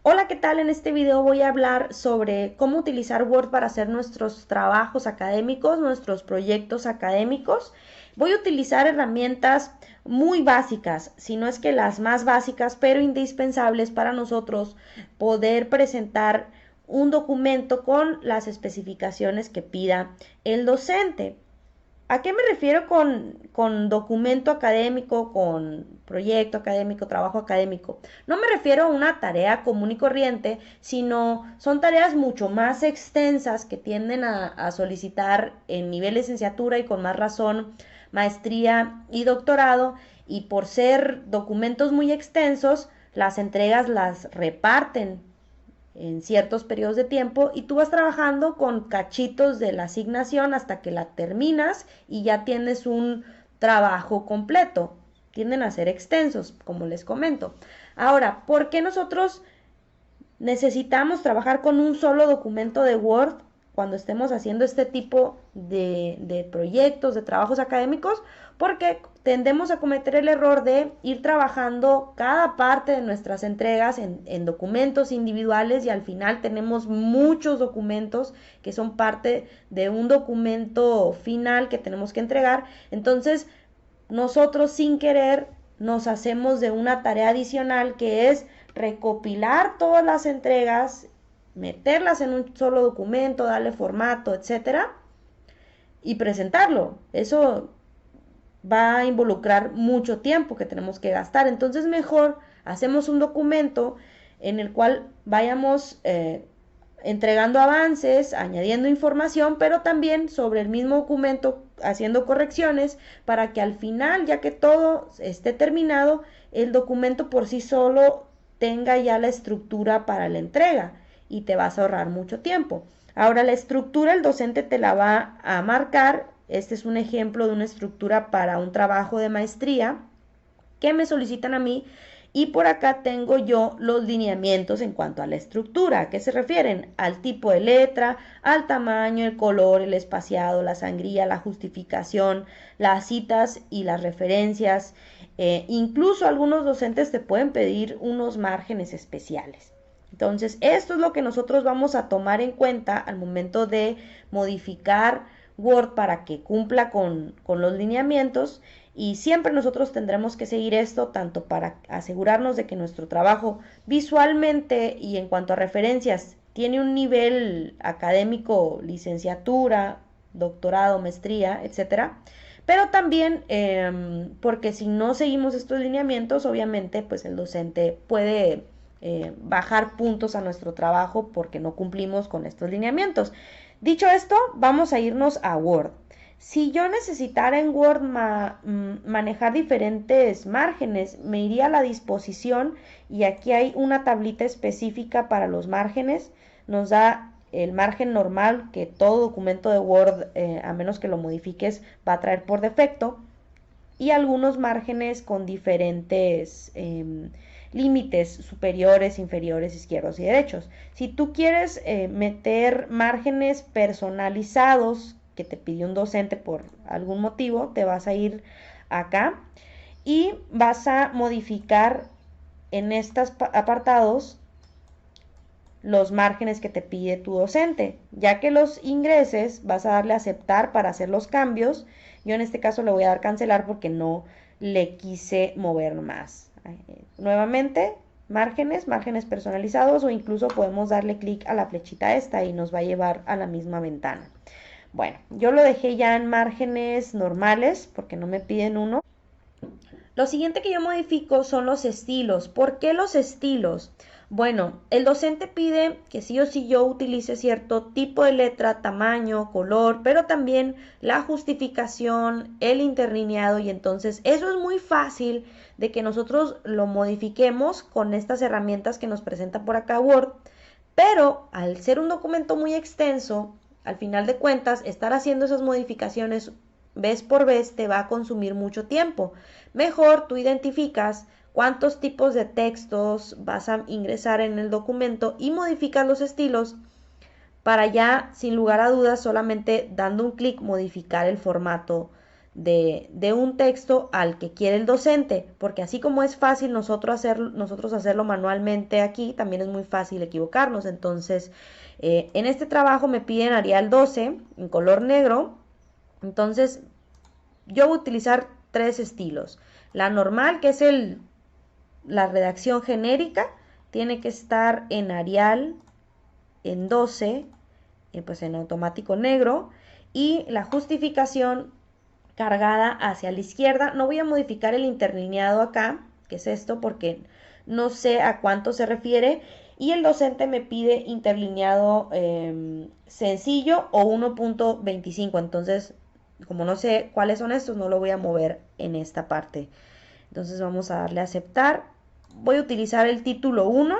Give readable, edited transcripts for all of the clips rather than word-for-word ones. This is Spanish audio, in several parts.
Hola, ¿qué tal? En este video voy a hablar sobre cómo utilizar Word para hacer nuestros trabajos académicos, nuestros proyectos académicos. Voy a utilizar herramientas muy básicas, si no es que las más básicas, pero indispensables para nosotros poder presentar un documento con las especificaciones que pida el docente. ¿A qué me refiero con documento académico, con proyecto académico, trabajo académico? No me refiero a una tarea común y corriente, sino son tareas mucho más extensas que tienden a solicitar en nivel licenciatura y con más razón maestría y doctorado, y por ser documentos muy extensos, las entregas las reparten en ciertos periodos de tiempo y tú vas trabajando con cachitos de la asignación hasta que la terminas y ya tienes un trabajo completo. Tienden a ser extensos, como les comento. Ahora, ¿por qué nosotros necesitamos trabajar con un solo documento de Word cuando estemos haciendo este tipo de proyectos, de trabajos académicos? Porque tendemos a cometer el error de ir trabajando cada parte de nuestras entregas en documentos individuales y al final tenemos muchos documentos que son parte de un documento final que tenemos que entregar. Entonces, nosotros sin querer nos hacemos de una tarea adicional que es recopilar todas las entregas, meterlas en un solo documento, darle formato, etcétera, y presentarlo. Eso va a involucrar mucho tiempo que tenemos que gastar. Entonces mejor hacemos un documento en el cual vayamos entregando avances, añadiendo información, pero también sobre el mismo documento haciendo correcciones para que al final, ya que todo esté terminado, el documento por sí solo tenga ya la estructura para la entrega y te vas a ahorrar mucho tiempo. Ahora la estructura el docente te la va a marcar. Este es un ejemplo de una estructura para un trabajo de maestría que me solicitan a mí y por acá tengo yo los lineamientos en cuanto a la estructura. ¿A qué se refieren? Al tipo de letra, al tamaño, el color, el espaciado, la sangría, la justificación, las citas y las referencias. Incluso algunos docentes te pueden pedir unos márgenes especiales. Entonces, esto es lo que nosotros vamos a tomar en cuenta al momento de modificar Word para que cumpla con los lineamientos, y siempre nosotros tendremos que seguir esto tanto para asegurarnos de que nuestro trabajo visualmente y en cuanto a referencias tiene un nivel académico, licenciatura, doctorado, maestría, etcétera. Pero también porque si no seguimos estos lineamientos, obviamente pues el docente puede bajar puntos a nuestro trabajo porque no cumplimos con estos lineamientos. Dicho esto, vamos a irnos a Word. Si yo necesitara en Word manejar diferentes márgenes, me iría a la disposición y aquí hay una tablita específica para los márgenes. Nos da el margen normal que todo documento de Word, a menos que lo modifiques, va a traer por defecto, y algunos márgenes con diferentes límites superiores, inferiores, izquierdos y derechos. Si tú quieres meter márgenes personalizados que te pidió un docente por algún motivo, te vas a ir acá y vas a modificar en estos apartados los márgenes que te pide tu docente. Ya que los ingreses, vas a darle a aceptar para hacer los cambios. Yo en este caso le voy a dar cancelar porque no le quise mover más. Nuevamente, márgenes personalizados, o incluso podemos darle clic a la flechita esta y nos va a llevar a la misma ventana. Bueno, yo lo dejé ya en márgenes normales porque no me piden uno. Lo siguiente que yo modifico son los estilos. ¿Por qué los estilos? Bueno, el docente pide que sí o sí yo utilice cierto tipo de letra, tamaño, color, pero también la justificación, el interlineado, y entonces eso es muy fácil de que nosotros lo modifiquemos con estas herramientas que nos presenta por acá Word, pero al ser un documento muy extenso, al final de cuentas, estar haciendo esas modificaciones vez por vez te va a consumir mucho tiempo. Mejor tú identificas cuántos tipos de textos vas a ingresar en el documento y modificas los estilos para ya, sin lugar a dudas, solamente dando un clic modificar el formato de un texto al que quiere el docente, porque así como es fácil nosotros hacerlo manualmente aquí, también es muy fácil equivocarnos. Entonces, en este trabajo me piden Arial 12 en color negro. Entonces, yo voy a utilizar tres estilos. La normal, que es la redacción genérica, tiene que estar en Arial, en 12, pues en automático negro. Y la justificación cargada hacia la izquierda. No voy a modificar el interlineado acá, que es esto, porque no sé a cuánto se refiere. Y el docente me pide interlineado sencillo o 1.25. Entonces, como no sé cuáles son estos, no lo voy a mover en esta parte. Entonces vamos a darle a aceptar. Voy a utilizar el título 1.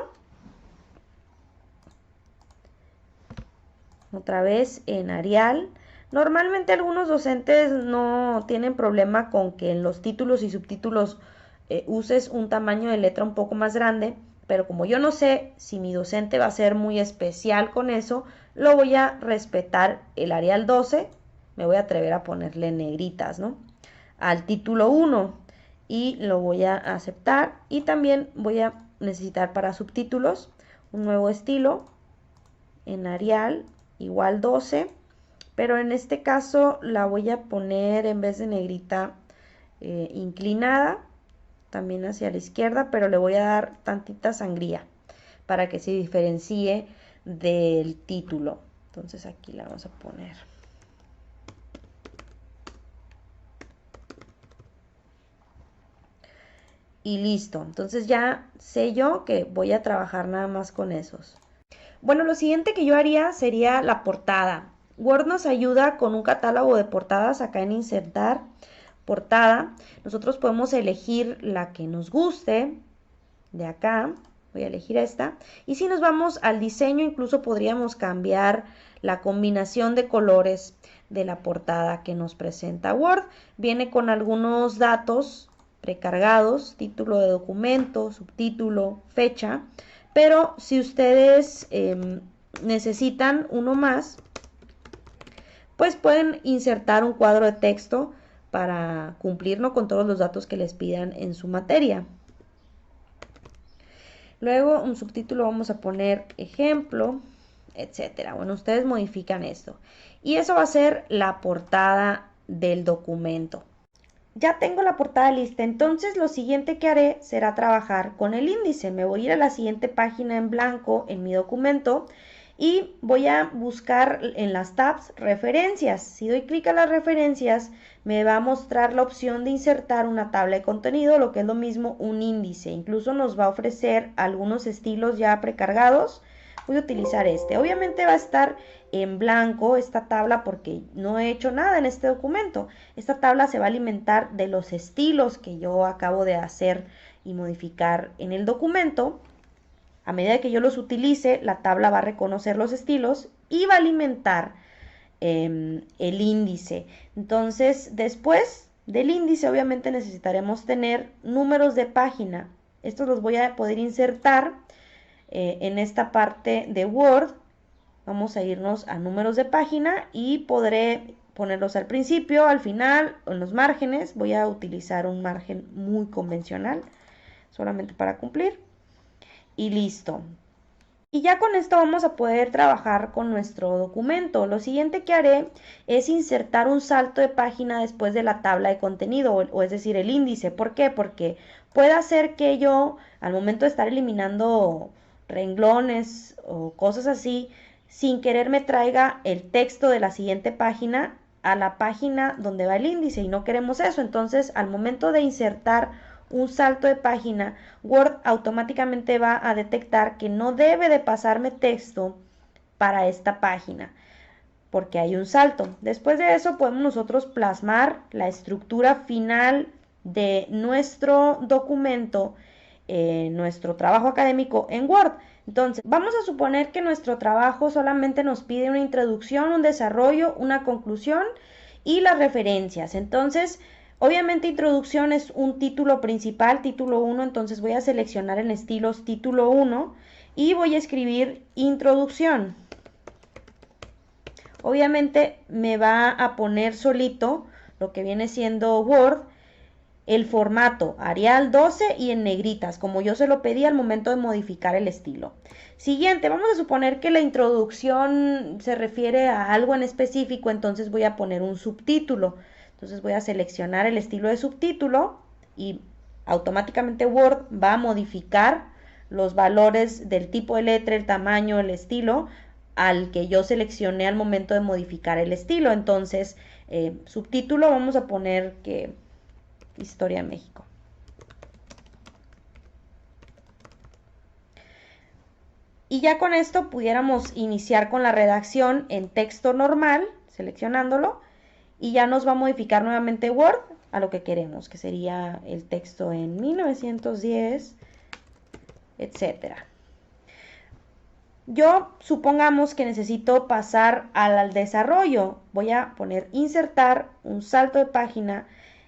Otra vez en Arial. Normalmente algunos docentes no tienen problema con que en los títulos y subtítulos uses un tamaño de letra un poco más grande, pero como yo no sé si mi docente va a ser muy especial con eso, lo voy a respetar el Arial 12, me voy a atrever a ponerle negritas, ¿no? Al título 1 y lo voy a aceptar, y también voy a necesitar para subtítulos un nuevo estilo en Arial igual 12, pero en este caso la voy a poner en vez de negrita inclinada, también hacia la izquierda, pero le voy a dar tantita sangría para que se diferencie del título. Entonces aquí la vamos a poner. Y listo, entonces ya sé yo que voy a trabajar nada más con esos. Bueno, lo siguiente que yo haría sería la portada. Word nos ayuda con un catálogo de portadas. Acá en insertar portada, nosotros podemos elegir la que nos guste. De acá, voy a elegir esta. Y si nos vamos al diseño, incluso podríamos cambiar la combinación de colores de la portada que nos presenta Word. Viene con algunos datos precargados, título de documento, subtítulo, fecha. Pero si ustedes necesitan uno más, pues pueden insertar un cuadro de texto para cumplir, ¿no?, con todos los datos que les pidan en su materia. Luego un subtítulo vamos a poner ejemplo, etcétera. Bueno, ustedes modifican esto. Y eso va a ser la portada del documento. Ya tengo la portada lista, entonces lo siguiente que haré será trabajar con el índice. Me voy a ir a la siguiente página en blanco en mi documento y voy a buscar en las tabs referencias. Si doy clic a las referencias, me va a mostrar la opción de insertar una tabla de contenido, lo que es lo mismo un índice. Incluso nos va a ofrecer algunos estilos ya precargados. Voy a utilizar este. Obviamente va a estar en blanco esta tabla porque no he hecho nada en este documento. Esta tabla se va a alimentar de los estilos que yo acabo de hacer y modificar en el documento. A medida que yo los utilice, la tabla va a reconocer los estilos y va a alimentar el índice. Entonces, después del índice, obviamente necesitaremos tener números de página. Estos los voy a poder insertar en esta parte de Word. Vamos a irnos a números de página y podré ponerlos al principio, al final, en los márgenes. Voy a utilizar un margen muy convencional, solamente para cumplir. Y listo. Y ya con esto vamos a poder trabajar con nuestro documento. Lo siguiente que haré es insertar un salto de página después de la tabla de contenido, o es decir, el índice. ¿Por qué? Porque puede hacer que yo, al momento de estar eliminando renglones o cosas así, sin querer me traiga el texto de la siguiente página a la página donde va el índice, y no queremos eso. Entonces, al momento de insertar un salto de página, Word automáticamente va a detectar que no debe de pasarme texto para esta página porque hay un salto. Después de eso podemos nosotros plasmar la estructura final de nuestro documento, nuestro trabajo académico en Word. Entonces, vamos a suponer que nuestro trabajo solamente nos pide una introducción, un desarrollo, una conclusión y las referencias. Entonces, obviamente introducción es un título principal, título 1, entonces voy a seleccionar en estilos título 1 y voy a escribir introducción. Obviamente me va a poner solito lo que viene siendo Word, el formato Arial 12 y en negritas, como yo se lo pedí al momento de modificar el estilo. Siguiente, vamos a suponer que la introducción se refiere a algo en específico, entonces voy a poner un subtítulo. Entonces voy a seleccionar el estilo de subtítulo y automáticamente Word va a modificar los valores del tipo de letra, el tamaño, el estilo al que yo seleccioné al momento de modificar el estilo. Entonces, subtítulo vamos a poner que Historia de México. Y ya con esto pudiéramos iniciar con la redacción en texto normal, seleccionándolo, y ya nos va a modificar nuevamente Word a lo que queremos, que sería el texto en 1910, etcétera. Yo supongamos que necesito pasar al desarrollo. Voy a poner insertar, un salto de página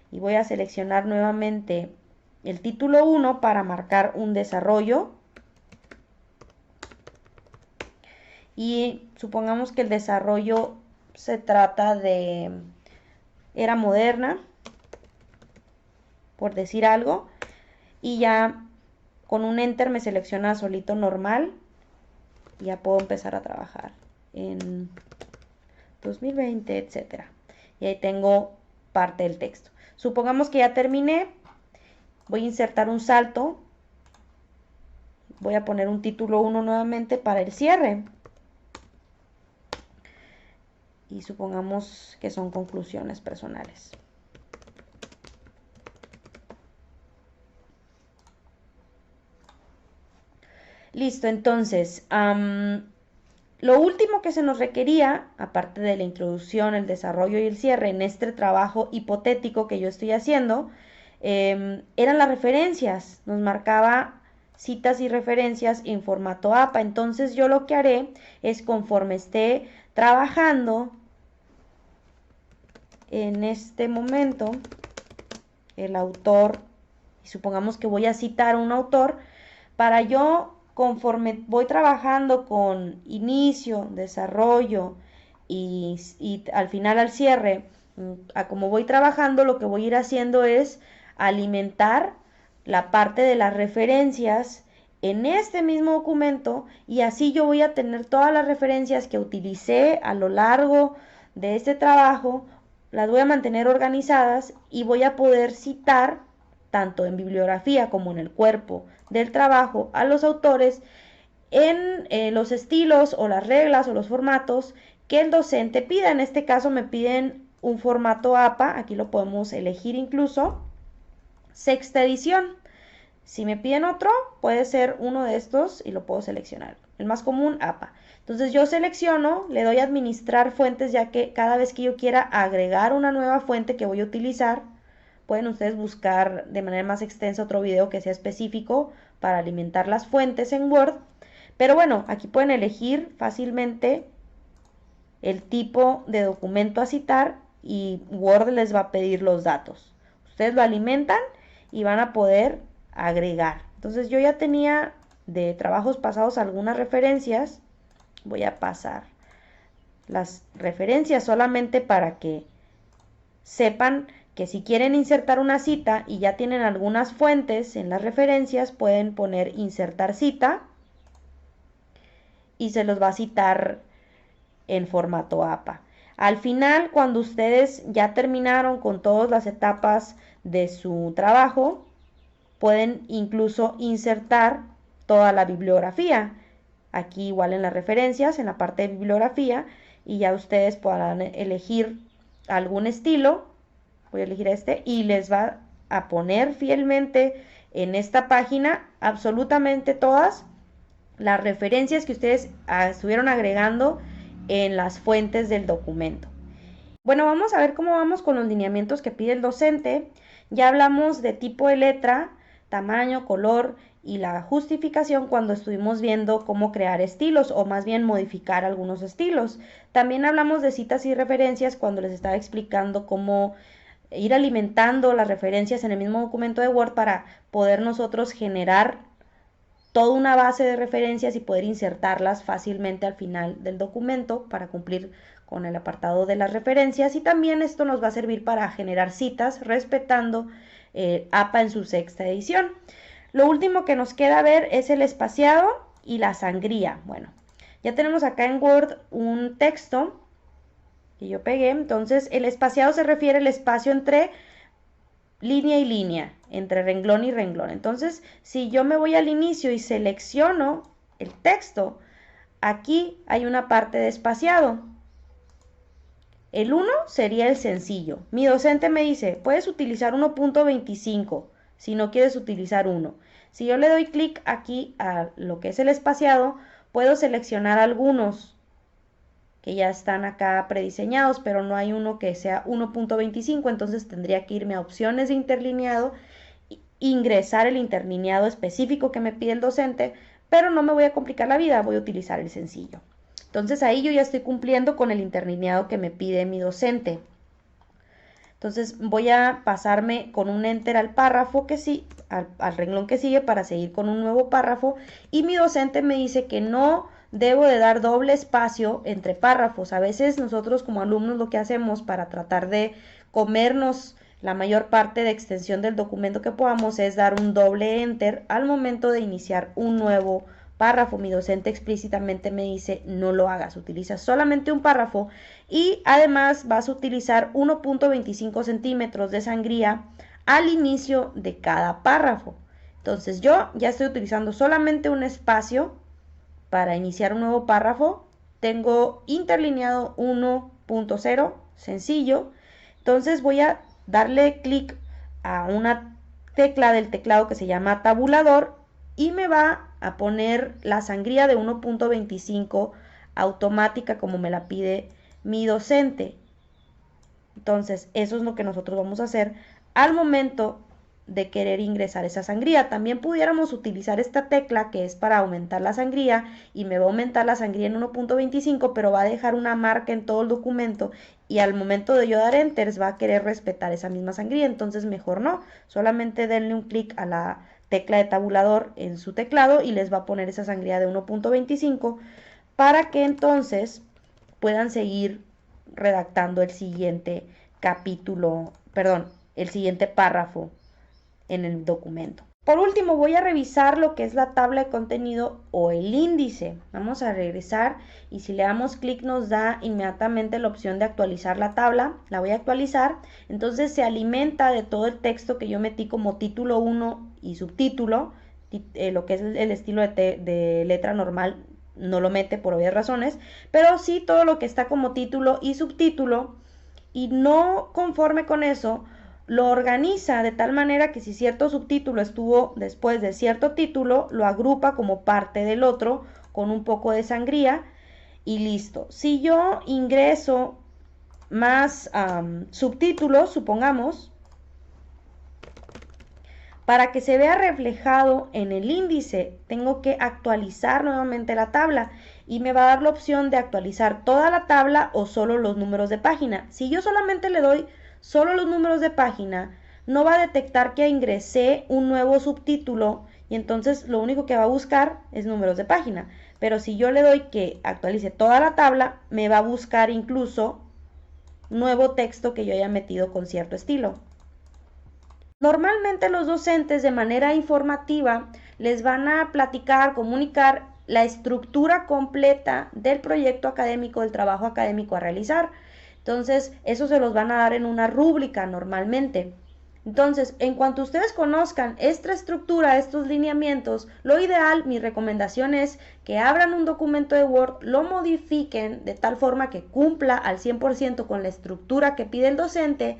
y voy a seleccionar nuevamente el título 1 para marcar un desarrollo. Y supongamos que el desarrollo se trata de era moderna, por decir algo, y ya con un enter me selecciona solito normal y ya puedo empezar a trabajar en 2020, etcétera. Y ahí tengo parte del texto. Supongamos que ya terminé, voy a insertar un salto, voy a poner un título 1 nuevamente para el cierre. Y supongamos que son conclusiones personales. Listo, entonces, lo último que se nos requería, aparte de la introducción, el desarrollo y el cierre en este trabajo hipotético que yo estoy haciendo, eran las referencias. Nos marcaba citas y referencias en formato APA. Entonces yo lo que haré es, conforme esté trabajando en este momento, el autor, y supongamos que voy a citar a un autor, para yo, conforme voy trabajando con inicio, desarrollo y al final al cierre, a como voy trabajando, lo que voy a ir haciendo es alimentar la parte de las referencias en este mismo documento, y así yo voy a tener todas las referencias que utilicé a lo largo de este trabajo, las voy a mantener organizadas y voy a poder citar tanto en bibliografía como en el cuerpo del trabajo a los autores en los estilos o las reglas o los formatos que el docente pida. En este caso me piden un formato APA, aquí lo podemos elegir incluso, sexta edición. Si me piden otro, puede ser uno de estos y lo puedo seleccionar. El más común, APA. Entonces yo selecciono, le doy a administrar fuentes, ya que cada vez que yo quiera agregar una nueva fuente que voy a utilizar, pueden ustedes buscar de manera más extensa otro video que sea específico para alimentar las fuentes en Word. Pero bueno, aquí pueden elegir fácilmente el tipo de documento a citar y Word les va a pedir los datos. Ustedes lo alimentan y van a poder agregar. Entonces yo ya tenía de trabajos pasados algunas referencias. Voy a pasar las referencias solamente para que sepan que si quieren insertar una cita y ya tienen algunas fuentes en las referencias, pueden poner insertar cita y se los va a citar en formato APA. Al final, cuando ustedes ya terminaron con todas las etapas de su trabajo, pueden incluso insertar toda la bibliografía. Aquí igual en las referencias, en la parte de bibliografía, y ya ustedes podrán elegir algún estilo. Voy a elegir este y les va a poner fielmente en esta página absolutamente todas las referencias que ustedes estuvieron agregando en las fuentes del documento. Bueno, vamos a ver cómo vamos con los lineamientos que pide el docente. Ya hablamos de tipo de letra, tamaño, color y la justificación cuando estuvimos viendo cómo crear estilos, o más bien modificar algunos estilos. También hablamos de citas y referencias cuando les estaba explicando cómo ir alimentando las referencias en el mismo documento de Word para poder nosotros generar toda una base de referencias y poder insertarlas fácilmente al final del documento para cumplir con el apartado de las referencias. Y también esto nos va a servir para generar citas respetando APA en su 6ª edición. Lo último que nos queda ver es el espaciado y la sangría. Bueno, ya tenemos acá en Word un texto que yo pegué. Entonces el espaciado se refiere al espacio entre línea y línea, entre renglón y renglón. Entonces, si yo me voy al inicio y selecciono el texto, aquí hay una parte de espaciado. El 1 sería el sencillo. Mi docente me dice, puedes utilizar 1.25 si no quieres utilizar 1. Si yo le doy clic aquí a lo que es el espaciado, puedo seleccionar algunos que ya están acá prediseñados, pero no hay uno que sea 1.25, entonces tendría que irme a opciones de interlineado, ingresar el interlineado específico que me pide el docente, pero no me voy a complicar la vida, voy a utilizar el sencillo. Entonces ahí yo ya estoy cumpliendo con el interlineado que me pide mi docente. Entonces voy a pasarme con un enter al párrafo que sí, al renglón que sigue para seguir con un nuevo párrafo, y mi docente me dice que no debo de dar doble espacio entre párrafos. A veces nosotros como alumnos lo que hacemos para tratar de comernos la mayor parte de extensión del documento que podamos es dar un doble enter al momento de iniciar un nuevo párrafo. Mi docente explícitamente me dice no lo hagas, utiliza solamente un párrafo y además vas a utilizar 1.25 centímetros de sangría al inicio de cada párrafo. Entonces yo ya estoy utilizando solamente un espacio para iniciar un nuevo párrafo. Tengo interlineado 1.0, sencillo. Entonces voy a darle clic a una tecla del teclado que se llama tabulador y me va a poner la sangría de 1.25 automática como me la pide mi docente. Entonces eso es lo que nosotros vamos a hacer al momento de querer ingresar esa sangría. También pudiéramos utilizar esta tecla que es para aumentar la sangría y me va a aumentar la sangría en 1.25, pero va a dejar una marca en todo el documento y al momento de yo dar enter va a querer respetar esa misma sangría, entonces mejor no, solamente denle un clic a la tecla de tabulador en su teclado y les va a poner esa sangría de 1.25 para que entonces puedan seguir redactando el siguiente capítulo, perdón, el siguiente párrafo en el documento. Por último, voy a revisar lo que es la tabla de contenido o el índice. Vamos a regresar y si le damos clic nos da inmediatamente la opción de actualizar la tabla. La voy a actualizar. Entonces se alimenta de todo el texto que yo metí como título 1 y subtítulo. Lo que es el estilo de letra normal no lo mete por obvias razones, pero sí todo lo que está como título y subtítulo. Y no conforme con eso, lo organiza de tal manera que si cierto subtítulo estuvo después de cierto título, lo agrupa como parte del otro con un poco de sangría y listo. Si yo ingreso más subtítulos, supongamos, para que se vea reflejado en el índice, tengo que actualizar nuevamente la tabla y me va a dar la opción de actualizar toda la tabla o solo los números de página. Si yo solamente le doy solo los números de página, no va a detectar que ingresé un nuevo subtítulo y entonces lo único que va a buscar es números de página. Pero si yo le doy que actualice toda la tabla, me va a buscar incluso nuevo texto que yo haya metido con cierto estilo. Normalmente los docentes de manera informativa les van a platicar, comunicar la estructura completa del proyecto académico, del trabajo académico a realizar. Entonces, eso se los van a dar en una rúbrica normalmente. Entonces, en cuanto ustedes conozcan esta estructura, estos lineamientos, lo ideal, mi recomendación es que abran un documento de Word, lo modifiquen de tal forma que cumpla al 100% con la estructura que pide el docente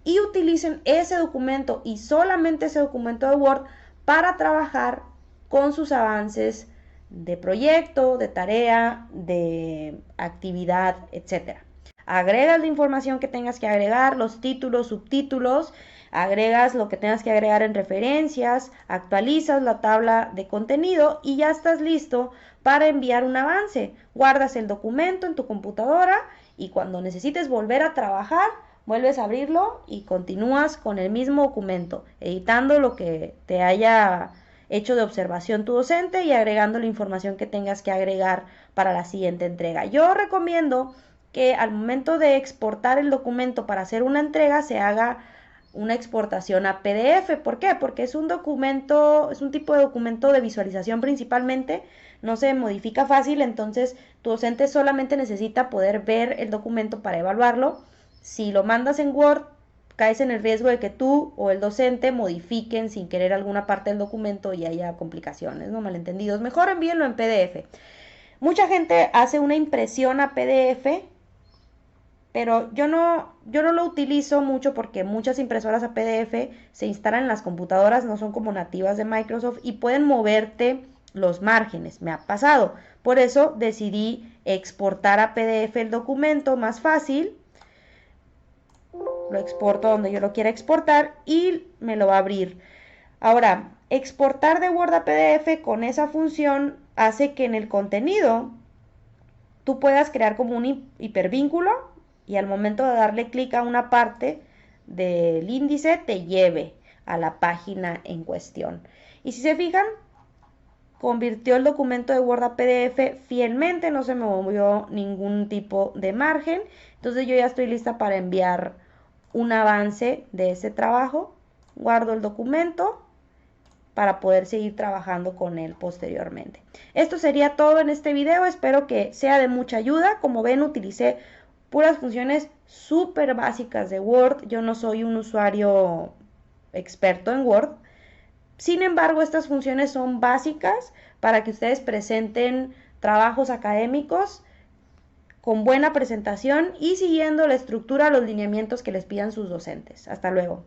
y utilicen ese documento y solamente ese documento de Word para trabajar con sus avances de proyecto, de tarea, de actividad, etc. Agregas la información que tengas que agregar, los títulos, subtítulos, agregas lo que tengas que agregar en referencias, actualizas la tabla de contenido y ya estás listo para enviar un avance. Guardas el documento en tu computadora y cuando necesites volver a trabajar, vuelves a abrirlo y continúas con el mismo documento, editando lo que te haya hecho de observación tu docente y agregando la información que tengas que agregar para la siguiente entrega. Yo recomiendo que al momento de exportar el documento para hacer una entrega se haga una exportación a PDF. ¿Por qué? Porque es un documento, es un tipo de documento de visualización principalmente, no se modifica fácil, entonces tu docente solamente necesita poder ver el documento para evaluarlo. Si lo mandas en Word, caes en el riesgo de que tú o el docente modifiquen sin querer alguna parte del documento y haya complicaciones, ¿no? Malentendidos. Mejor envíenlo en PDF. Mucha gente hace una impresión a PDF, pero yo no lo utilizo mucho porque muchas impresoras a PDF se instalan en las computadoras, no son como nativas de Microsoft y pueden moverte los márgenes. Me ha pasado. Por eso decidí exportar a PDF el documento más fácil. Lo exporto donde yo lo quiera exportar y me lo va a abrir. Ahora, exportar de Word a PDF con esa función hace que en el contenido tú puedas crear como un hipervínculo y al momento de darle clic a una parte del índice te lleve a la página en cuestión. Y si se fijan, convirtió el documento de Word a PDF fielmente, no se me movió ningún tipo de margen. Entonces yo ya estoy lista para enviar un avance de ese trabajo. Guardo el documento para poder seguir trabajando con él posteriormente. Esto sería todo en este video, espero que sea de mucha ayuda. Como ven, utilicé puras funciones súper básicas de Word. Yo no soy un usuario experto en Word. Sin embargo, estas funciones son básicas para que ustedes presenten trabajos académicos con buena presentación y siguiendo la estructura, los lineamientos que les pidan sus docentes. Hasta luego.